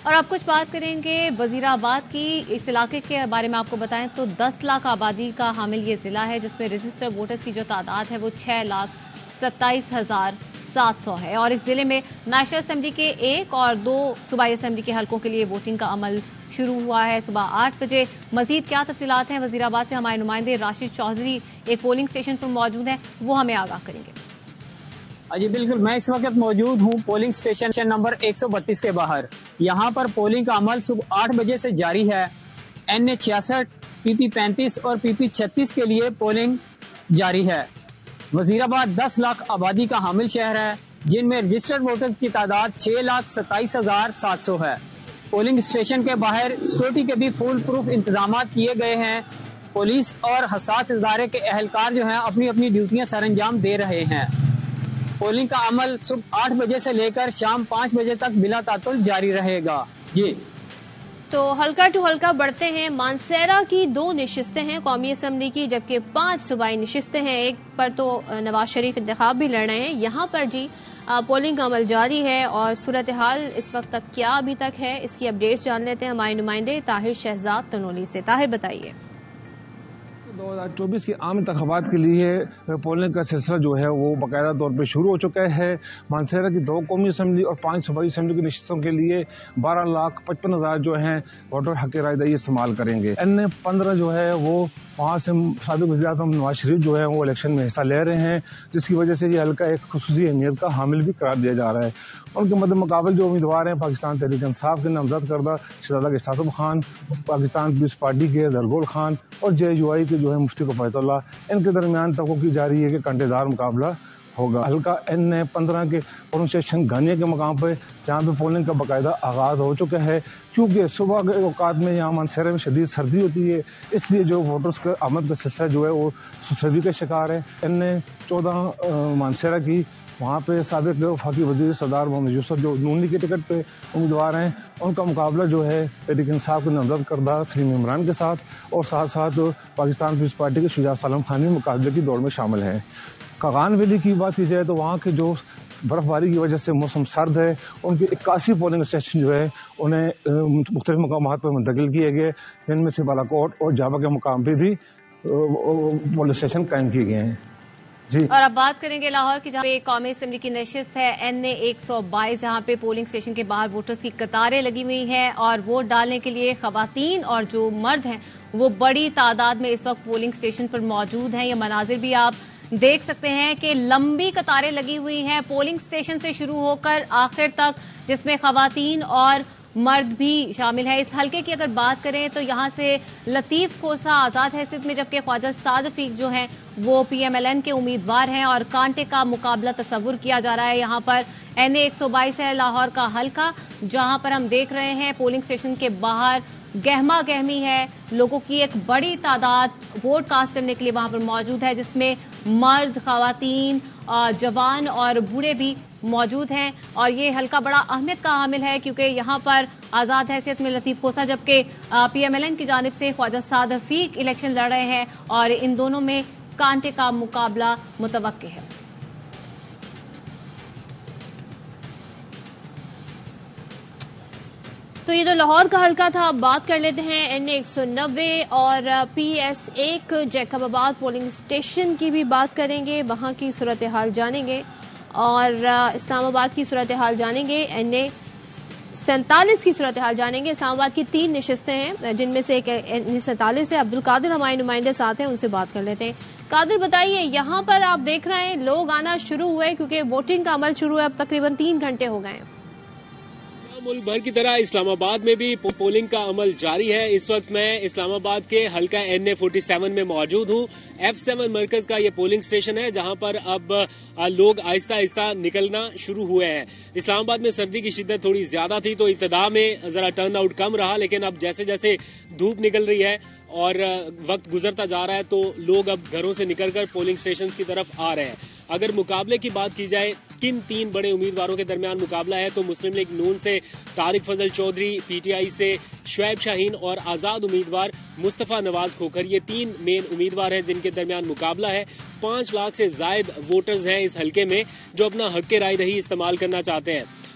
اور اب کچھ بات کریں گے وزیر آباد کی. اس علاقے کے بارے میں آپ کو بتائیں تو 10 لاکھ آبادی کا حامل یہ ضلع ہے، جس میں رجسٹرڈ ووٹرز کی جو تعداد ہے وہ 6,27,700 ہے. اور اس ضلع میں نیشنل اسمبلی کے 1 اور 2 صوبائی اسمبلی کے حلقوں کے لیے ووٹنگ کا عمل شروع ہوا ہے صبح 8 بجے. مزید کیا تفصیلات ہیں وزیر آباد سے ہمارے نمائندے راشد چودھری ایک پولنگ اسٹیشن پر موجود ہیں، وہ ہمیں آگاہ کریں گے. جی بالکل، میں اس وقت موجود ہوں پولنگ اسٹیشن نمبر 132 کے باہر. یہاں پر پولنگ کا عمل صبح 8 بجے سے جاری ہے. NA 66 PP 35 اور PP 36 کے لیے پولنگ جاری ہے. وزیر آباد 10 لاکھ آبادی کا حامل شہر ہے، جن میں رجسٹرڈ ووٹرز کی تعداد 6,27,700 ہے. پولنگ اسٹیشن کے باہر سیکورٹی کے بھی فول پروف انتظامات کیے گئے ہیں. پولیس اور حساس ادارے کے اہلکار جو ہیں اپنی اپنی ڈیوٹیاں سر انجام دے رہے ہیں. پولنگ کا عمل صبح 8 بجے سے لے کر شام 5 بجے تک بلا تعطل جاری رہے گا. جی تو حلقہ ٹو حلقہ بڑھتے ہیں. مانسیرا کی 2 نشستیں ہیں قومی اسمبلی کی، جبکہ 5 صوبائی نشستیں ہیں. ایک پر تو نواز شریف انتخاب بھی لڑ رہے ہیں. یہاں پر جی پولنگ کا عمل جاری ہے، اور صورتحال اس وقت تک کیا ابھی تک ہے اس کی اپڈیٹس جان لیتے ہیں ہمارے نمائندے طاہر شہزاد تنولی سے. طاہر بتائیے. 2024 کے عام انتخابات کے لیے پولنگ کا سلسلہ جو ہے وہ باقاعدہ طور پہ شروع ہو چکا ہے. مانسیرا کی 2 قومی اسمبلی اور 5 صوبائی اسمبلی کی نشستوں کے لیے 12,55,000 جو ہیں ووٹر حق رائے دہی استعمال کریں گے. NA 15 جو ہے وہ وہاں سے سابق وزیر اعظم نواز شریف جو ہے وہ الیکشن میں حصہ لے رہے ہیں، جس کی وجہ سے یہ حلقہ ایک خصوصی اہمیت کا حامل بھی قرار دیا جا رہا ہے. ان کے مد مقابل جو امیدوار ہیں پاکستان تحریک انصاف کے نامزد کردہ شہزادہ اساتم خان، پاکستان پیپلز پارٹی کے زرگول خان اور JUI کے جو ہے مفتی کفایت اللہ، ان کے درمیان توقع کی جا رہی ہے کہ کانٹے دار مقابلہ ہوگا. حلقہ NA 15 کے پولنگ اسٹیشن گانیہ کے مقام پہ جہاں پہ پولنگ کا باقاعدہ آغاز ہو چکا ہے، کیونکہ صبح کے اوقات میں یہاں مانسیرا میں شدید سردی ہوتی ہے، اس لیے جو ووٹرز کا آمد کا سلسلہ جو ہے وہ سردی کا شکار ہے. NA 14 مانسیرا کی وہاں پہ سابق وفاقی وزیر سردار محمد یوسف جو نون لیگ کے ٹکٹ پہ امیدوار ہیں، ان کا مقابلہ جو ہے تحریک انصاف کے نامزد کردہ سلیم عمران کے ساتھ، اور ساتھ ساتھ پاکستان پیپلز پارٹی کے شجاع سالم خان بھی مقابلے کی دوڑ میں شامل ہیں. کاغان ویلی کی بات کی جائے تو وہاں کے جو برف باری کی وجہ سے موسم سرد ہے، ان کے 81 پولنگ اسٹیشن جو ہے انہیں مختلف مقامات پر منتقل کیے گئے، جن میں سے بالاکوٹ اور جابا کے مقام پہ بھی پولنگ اسٹیشن قائم کیے گئے ہیں. جی اور اب بات کریں گے لاہور کی، جہاں پہ قومی اسمبلی کی نشست ہے NA 122. یہاں پہ پولنگ اسٹیشن کے باہر ووٹرز کی قطاریں لگی ہوئی ہیں، اور ووٹ ڈالنے کے لیے خواتین اور جو مرد ہیں وہ بڑی تعداد میں اس وقت پولنگ اسٹیشن پر موجود ہیں. یہ مناظر بھی آپ دیکھ سکتے ہیں کہ لمبی قطاریں لگی ہوئی ہیں پولنگ اسٹیشن سے شروع ہو کر آخر تک، جس میں خواتین اور مرد بھی شامل ہے. اس حلقے کی اگر بات کریں تو یہاں سے لطیف کھوسہ آزاد حیثیت میں، جبکہ خواجہ سعد رفیق جو ہیں وہ PMLN کے امیدوار ہیں، اور کانٹے کا مقابلہ تصور کیا جا رہا ہے. یہاں پر NA 122 ہے لاہور کا حلقہ، جہاں پر ہم دیکھ رہے ہیں پولنگ اسٹیشن کے باہر گہما گہمی ہے. لوگوں کی ایک بڑی تعداد ووٹ کاسٹ کرنے کے لیے وہاں پر موجود ہے، جس میں مرد، خواتین، جوان اور بوڑھے بھی موجود ہیں. اور یہ حلقہ بڑا اہمیت کا حامل ہے، کیونکہ یہاں پر آزاد حیثیت میں لطیف کھوسہ، جبکہ PMLN کی جانب سے خواجہ سعد رفیق الیکشن لڑ رہے ہیں، اور ان دونوں میں کانٹے کا مقابلہ متوقع ہے. تو یہ تو لاہور کا حلقہ تھا. اب بات کر لیتے ہیں NA 190 اور PS 1 جیکب آباد پولنگ اسٹیشن کی بھی بات کریں گے، وہاں کی صورتحال جانیں گے، اور اسلام آباد کی صورتحال جانیں گے. NA 47 کی صورتحال جانیں گے. اسلام آباد کی 3 نشستیں ہیں، جن میں سے ایک NA 47 ہے. عبد القادر ہمارے نمائندے ساتھ ہیں، ان سے بات کر لیتے ہیں. قادر بتائیے، یہاں پر آپ دیکھ رہے ہیں لوگ آنا شروع ہوئے، کیونکہ ووٹنگ کا عمل شروع ہے، اب تقریباً 3 گھنٹے ہو گئے ہیں. ملک بھر کی طرح اسلام آباد میں بھی پولنگ کا عمل جاری ہے. اس وقت میں اسلام آباد کے حلقہ NA 47 میں موجود ہوں. F7 مرکز کا یہ پولنگ اسٹیشن ہے، جہاں پر اب لوگ آہستہ آہستہ نکلنا شروع ہوئے ہیں. اسلام آباد میں سردی کی شدت تھوڑی زیادہ تھی، تو ابتدا میں ذرا ٹرن آؤٹ کم رہا، لیکن اب جیسے جیسے دھوپ نکل رہی ہے اور وقت گزرتا جا رہا ہے، تو لوگ اب گھروں سے نکل کر پولنگ اسٹیشن کی طرف آ رہے ہیں. اگر مقابلے کی بات کی جائے کن 3 بڑے امیدواروں کے درمیان مقابلہ ہے، تو مسلم لیگ نون سے طارق فضل چودھری، PTI سے شعیب شاہین اور آزاد امیدوار مصطفیٰ نواز کھوکھر، یہ 3 مین امیدوار ہیں جن کے درمیان مقابلہ ہے. 5 لاکھ سے زائد ووٹرز ہیں اس حلقے میں جو اپنا حق رائے دہی استعمال کرنا چاہتے ہیں.